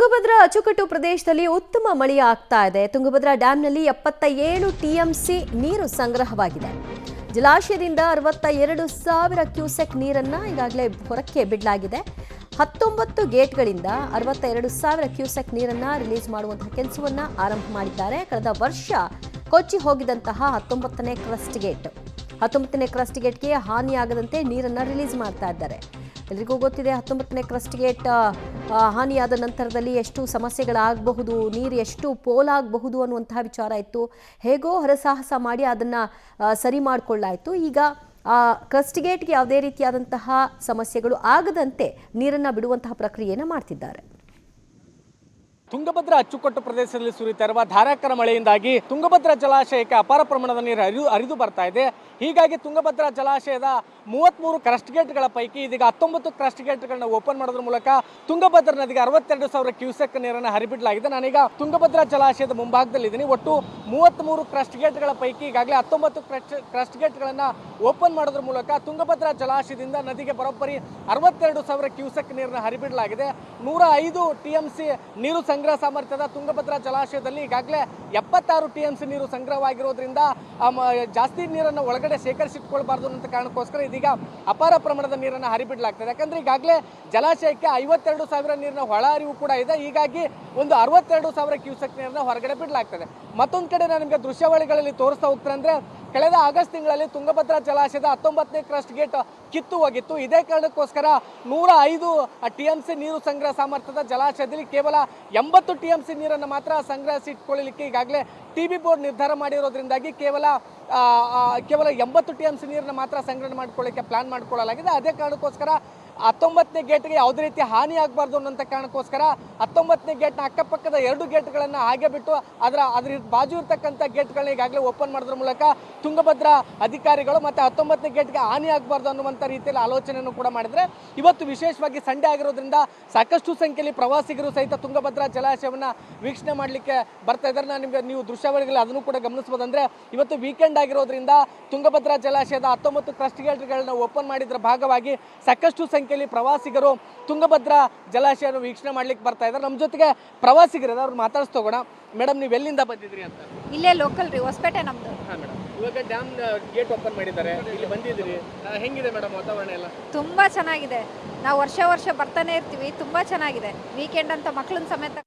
ತುಂಗಭದ್ರಾ ಅಚ್ಚುಕಟ್ಟು ಪ್ರದೇಶದಲ್ಲಿ ಉತ್ತಮ ಮಳೆ ಆಗ್ತಾ ಇದೆ. ತುಂಗಭದ್ರಾ ಡ್ಯಾಂನಲ್ಲಿ 77 ಟಿಎಂಸಿ ನೀರು ಸಂಗ್ರಹವಾಗಿದೆ. ಜಲಾಶಯದಿಂದ 62,000 ಕ್ಯೂಸೆಕ್ ನೀರನ್ನ ಈಗಾಗಲೇ ಹೊರಕ್ಕೆ ಬಿಡಲಾಗಿದೆ. 19 ಗೇಟ್ಗಳಿಂದ 62,000 ಕ್ಯೂಸೆಕ್ ನೀರನ್ನ ರಿಲೀಸ್ ಮಾಡುವಂತಹ ಕೆಲಸವನ್ನ ಆರಂಭ ಮಾಡಿದ್ದಾರೆ. ಕಳೆದ ವರ್ಷ ಕೊಚ್ಚಿ ಹೋಗಿದಂತಹ 19ನೇ ಕ್ರಸ್ಟ್ ಗೇಟ್ಗೆ ಹಾನಿಯಾಗದಂತೆ ನೀರನ್ನ ರಿಲೀಸ್ ಮಾಡ್ತಾ ಇದ್ದಾರೆ. ಎಲ್ರಿಗೂ ಗೊತ್ತಿದೆ 19ನೇ ಕ್ರಸ್ಟ್ ಗೇಟ್ ಹಾನಿಯಾದ ನಂತರದಲ್ಲಿ ಎಷ್ಟು ಸಮಸ್ಯೆಗಳಾಗಬಹುದು, ನೀರು ಎಷ್ಟು ಪೋಲಾಗಬಹುದು ಅನ್ನುವಂತಹ ವಿಚಾರ ಇತ್ತು. ಹೇಗೋ ಹರಸಾಹಸ ಮಾಡಿ ಅದನ್ನು ಸರಿ ಮಾಡಿಕೊಳ್ಳಾಯಿತು. ಈಗ ಕ್ರಸ್ಟ್ ಗೇಟ್ಗೆ ಯಾವುದೇ ರೀತಿಯಾದಂತಹ ಸಮಸ್ಯೆಗಳು ಆಗದಂತೆ ನೀರನ್ನು ಬಿಡುವಂತಹ ಪ್ರಕ್ರಿಯೆಯನ್ನು ಮಾಡ್ತಿದ್ದಾರೆ. ತುಂಗಭದ್ರಾ ಅಚ್ಚುಕಟ್ಟು ಪ್ರದೇಶದಲ್ಲಿ ಸುರಿತಾ ಇರುವ ಧಾರಾಕಾರ ಮಳೆಯಿಂದಾಗಿ ತುಂಗಭದ್ರಾ ಜಲಾಶಯಕ್ಕೆ ಅಪಾರ ಪ್ರಮಾಣದ ನೀರು ಹರಿದು ಬರ್ತಾ ಇದೆ. ಹೀಗಾಗಿ ತುಂಗಭದ್ರಾ ಜಲಾಶಯದ 33 ಕ್ರಸ್ಟ್ ಗೇಟ್ಗಳ ಪೈಕಿ ಇದೀಗ 19 ಕ್ರಸ್ಟ್ ಗೇಟ್ಗಳನ್ನ ಓಪನ್ ಮಾಡೋದ್ರ ಮೂಲಕ ತುಂಗಭದ್ರಾ ನದಿಗೆ 62,000 ಕ್ಯೂಸೆಕ್ ನೀರನ್ನು ಹರಿಬಿಡಲಾಗಿದೆ. ನಾನೀಗ ತುಂಗಭದ್ರಾ ಜಲಾಶಯದ ಮುಂಭಾಗದಲ್ಲಿದ್ದೀನಿ. ಒಟ್ಟು 33 ಕ್ರಸ್ಟ್ ಗೇಟ್ಗಳ ಪೈಕಿ ಈಗಾಗಲೇ 19 ಕ್ರಸ್ಟ್ ಗೇಟ್ಗಳನ್ನು ಓಪನ್ ಮಾಡೋದ್ರ ಮೂಲಕ ತುಂಗಭದ್ರಾ ಜಲಾಶಯದಿಂದ ನದಿಗೆ ಬರೋಬ್ಬರಿ 62,000 ಕ್ಯೂಸೆಕ್ ನೀರನ್ನು ಹರಿಬಿಡಲಾಗಿದೆ. 105 ಟಿಎಂಸಿ ನೀರು ಸಂಗ್ರಹ ಸಾಮರ್ಥ್ಯದ ತುಂಗಭದ್ರಾ ಜಲಾಶಯದಲ್ಲಿ ಈಗಾಗಲೇ 76 ಟಿಎಂಸಿ ನೀರು ಸಂಗ್ರಹವಾಗಿರೋದ್ರಿಂದ ಜಾಸ್ತಿ ನೀರನ್ನು ಒಳಗಡೆ ಶೇಖರಿಸಿಟ್ಕೊಳ್ಬಾರ್ದು ಅಂತ ಕಾರಣಕ್ಕೋಸ್ಕರ ಇದೀಗ ಅಪಾರ ಪ್ರಮಾಣದ ನೀರನ್ನು ಹರಿಬಿಡಲಾಗ್ತದೆ. ಯಾಕಂದ್ರೆ ಈಗಾಗಲೇ ಜಲಾಶಯಕ್ಕೆ 52,000 ನೀರಿನ ಒಳ ಹರಿವು ಕೂಡ ಇದೆ. ಹೀಗಾಗಿ ಒಂದು 62,000 ಕ್ಯೂಸೆಕ್ ನೀರನ್ನು ಹೊರಗಡೆ ಬಿಡಲಾಗ್ತದೆ. ಮತ್ತೊಂದು ಕಡೆ ನಾನು ನಿಮಗೆ ದೃಶ್ಯಾವಳಿಗಳಲ್ಲಿ ತೋರಿಸ್ತಾ ಹೋಗ್ತೇನೆ ಅಂದ್ರೆ ಕಳೆದ ಆಗಸ್ಟ್ ತಿಂಗಳಲ್ಲಿ ತುಂಗಭದ್ರಾ ಜಲಾಶಯದ 19ನೇ ಕ್ರಸ್ಟ್ ಗೇಟ್ ಕಿತ್ತು ಹೋಗಿತ್ತು. ಇದೇ ಕಾರಣಕ್ಕೋಸ್ಕರ 105 ಟಿಎಂಸಿ ನೀರು ಸಂಗ್ರಹ ಸಾಮರ್ಥ್ಯದ ಜಲಾಶಯದಲ್ಲಿ ಕೇವಲ 80 ಟಿಎಂಸಿ ನೀರನ್ನು ಮಾತ್ರ ಸಂಗ್ರಹಿಸಿಟ್ಕೊಳ್ಳಲಿಕ್ಕೆ ಈಗಾಗಲೇ ಟಿಬಿ ಬೋರ್ಡ್ ನಿರ್ಧಾರ ಮಾಡಿರೋದ್ರಿಂದಾಗಿ ಕೇವಲ 80 ಟಿಎಂಸಿ ನೀರನ್ನು ಮಾತ್ರ ಸಂಗ್ರಹಣೆ ಮಾಡ್ಕೊಳ್ಳಿಕ್ಕೆ ಪ್ಲಾನ್ ಮಾಡ್ಕೊಳ್ಳಲಾಗಿದೆ. ಅದೇ ಕಾರಣಕ್ಕೋಸ್ಕರ 19ನೇ ಗೇಟ್ಗೆ ಯಾವುದೇ ರೀತಿ ಹಾನಿ ಆಗಬಾರ್ದು ಅನ್ನೋಂಥ ಕಾರಣಕ್ಕೋಸ್ಕರ 19ನೇ ಗೇಟ್ನ ಅಕ್ಕಪಕ್ಕದ 2 ಗೇಟ್ಗಳನ್ನು ಹಾಗೆ ಬಿಟ್ಟು ಅದ್ರ ಬಾಜು ಇರ್ತಕ್ಕಂಥ ಗೇಟ್ಗಳನ್ನ ಈಗಾಗಲೇ ಓಪನ್ ಮಾಡೋದ್ರ ಮೂಲಕ ತುಂಗಭದ್ರಾ ಅಧಿಕಾರಿಗಳು ಮತ್ತು 19ನೇ ಗೇಟ್ಗೆ ಹಾನಿ ಆಗಬಾರ್ದು ಅನ್ನುವಂಥ ರೀತಿಯಲ್ಲಿ ಆಲೋಚನೆಯನ್ನು ಕೂಡ ಮಾಡಿದರೆ ಇವತ್ತು ವಿಶೇಷವಾಗಿ ಸಂಡೇ ಆಗಿರೋದ್ರಿಂದ ಸಾಕಷ್ಟು ಸಂಖ್ಯೆಯಲ್ಲಿ ಪ್ರವಾಸಿಗರು ಸಹಿತ ತುಂಗಭದ್ರಾ ಜಲಾಶಯವನ್ನು ವೀಕ್ಷಣೆ ಮಾಡಲಿಕ್ಕೆ ಬರ್ತಾ ಇದ್ದಾರೆ. ನೀವು ದೃಶ್ಯಾವಳಿಗಳಲ್ಲಿ ಅದನ್ನು ಕೂಡ ಗಮನಿಸ್ಬೋದು. ಅಂದರೆ ಇವತ್ತು ವೀಕೆಂಡ್ ಆಗಿರೋದ್ರಿಂದ ತುಂಗಭದ್ರಾ ಜಲಾಶಯದ 19 ಕ್ರಸ್ಟ್ ಗೇಟ್ಗಳನ್ನ ಓಪನ್ ಮಾಡಿದ್ರ ಭಾಗವಾಗಿ ಸಾಕಷ್ಟು ಸಂಖ್ಯೆಯಲ್ಲಿ ಪ್ರವಾಸಿಗರು ತುಂಗಭದ್ರಾ ಜಲಾಶಯವನ್ನು ವೀಕ್ಷಣೆ ಮಾಡ್ಲಿಕ್ಕೆ ಬರ್ತಾ ಇದ್ದಾರೆ. ನಮ್ಮ ಜೊತೆಗೆ ಪ್ರವಾಸಿಗರು ಅವ್ರು ಮಾತಾಡ್ಸ್ತೋಗೋಣ. ಮೇಡಮ್, ನೀವು ಎಲ್ಲಿಂದ ಬಂದಿದ್ರಿ ಅಂತ? ಇಲ್ಲೇ ಲೋಕಲ್ ರೀ, ಹೊಸಪೇಟೆ ನಮ್ದು. ಹಾಂ ಮೇಡಮ್, ಇವಾಗ ಡ್ಯಾಮ್ ಗೇಟ್ ಓಪನ್ ಮಾಡಿದ್ದಾರೆ, ಇಲ್ಲಿ ಬಂದಿದ್ದೀರಿ. ಹೆಂಗಿದೆ ಮೇಡಮ್ ವಾತಾವರಣ ಎಲ್ಲ? ತುಂಬಾ ಚೆನ್ನಾಗಿದೆ. ನಾವು ವರ್ಷ ಬರ್ತಾನೆ ಇರ್ತೀವಿ. ತುಂಬಾ ಚೆನ್ನಾಗಿದೆ. ವೀಕೆಂಡ್ ಅಂತ ಮಕ್ಕಳನ್ನ ಸಮೇತ